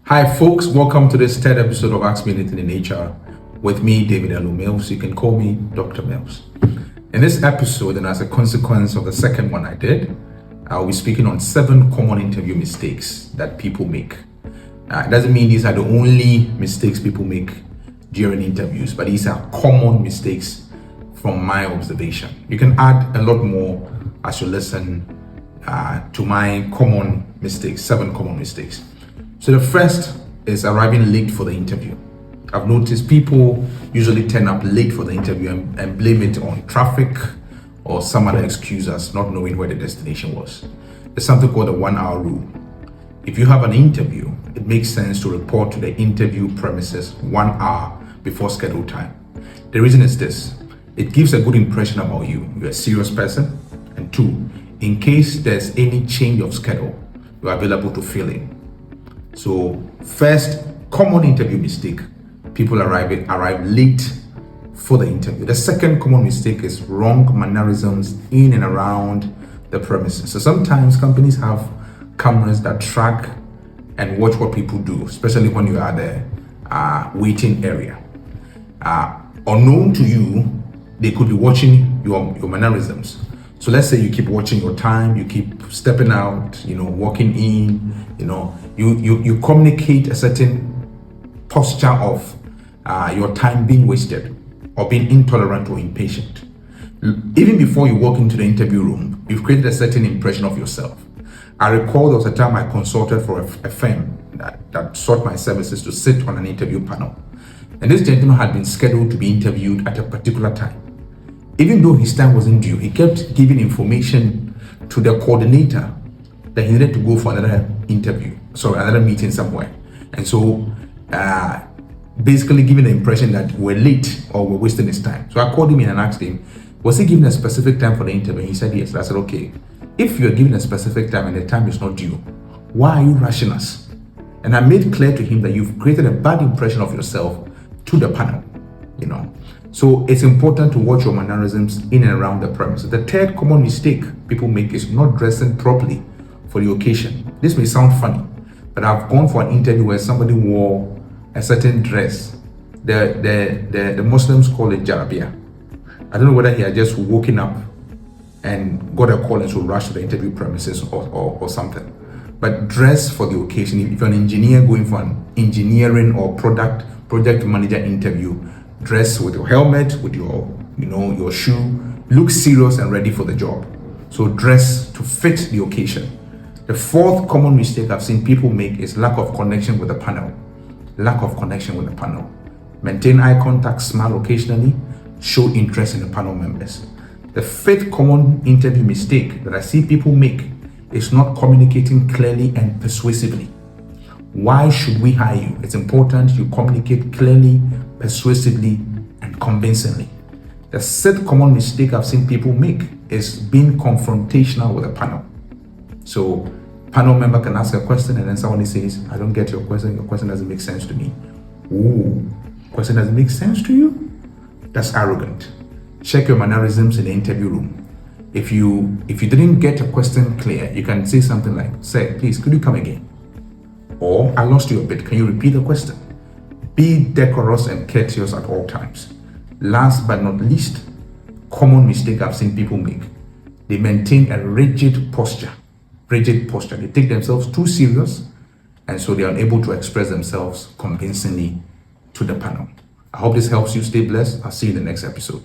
Hi, folks. Welcome to this third episode of Ask Me Anything in HR with me, David Elu Mills. You can call me Dr. Mills. In this episode, and as a consequence of the second one I did, I'll be speaking on 7 common interview mistakes that people make. It doesn't mean these are the only mistakes people make during interviews, but these are common mistakes from my observation. You can add a lot more as you listen to my common mistakes, 7 common mistakes. So the first is arriving late for the interview. I've noticed people usually turn up late for the interview and blame it on traffic or some other excuses, not knowing where the destination was. There's something called the 1-hour rule. If you have an interview, it makes sense to report to the interview premises 1 hour before scheduled time. The reason is this: it gives a good impression about you. You're a serious person. And 2, in case there's any change of schedule, you're available to fill in. So first common interview mistake, people arrive late for the interview. The second common mistake is wrong mannerisms in and around the premises. So sometimes companies have cameras that track and watch what people do, especially when you are the waiting area. Unknown to you, they could be watching your mannerisms. So let's say you keep watching your time, you keep stepping out, walking in, you communicate a certain posture of your time being wasted or being intolerant or impatient. Even before you walk into the interview room, you've created a certain impression of yourself. I recall there was a time I consulted for a firm that sought my services to sit on an interview panel. And this gentleman had been scheduled to be interviewed at a particular time. Even though his time wasn't due, he kept giving information to the coordinator that he needed to go for another meeting somewhere. And so basically giving the impression that we're late or we're wasting his time. So I called him in and asked him, was he given a specific time for the interview? He said yes. I said, okay, if you're given a specific time and the time is not due, why are you rushing us? And I made clear to him that you've created a bad impression of yourself to the panel, So it's important to watch your mannerisms in and around the premises. The third common mistake people make is not dressing properly for the occasion. This may sound funny, but I've gone for an interview where somebody wore a certain dress. The Muslims call it jarabia. I don't know whether he had just woken up and got a call and so rushed to the interview premises or something. But dress for the occasion. If you're an engineer going for an engineering or project manager interview, dress with your helmet, with your shoe, look serious and ready for the job. So dress to fit the occasion. The fourth common mistake I've seen people make is lack of connection with the panel. Maintain eye contact, smile occasionally, show interest in the panel members. The fifth common interview mistake that I see people make is not communicating clearly and persuasively. Why should we hire you? It's important you communicate clearly, persuasively, and convincingly. The sixth common mistake I've seen people make is being confrontational with a panel. So panel member can ask a question and then somebody says, I don't get your question doesn't make sense to me. Ooh, question doesn't make sense to you? That's arrogant. Check your mannerisms in the interview room. If you didn't get a question clear, you can say something like, sir, please, could you come again? Or, I lost you a bit, can you repeat the question? Be decorous and courteous at all times. Last but not least, common mistake I've seen people make. They maintain a rigid posture. They take themselves too serious, and so they are unable to express themselves convincingly to the panel. I hope this helps you. Stay blessed. I'll see you in the next episode.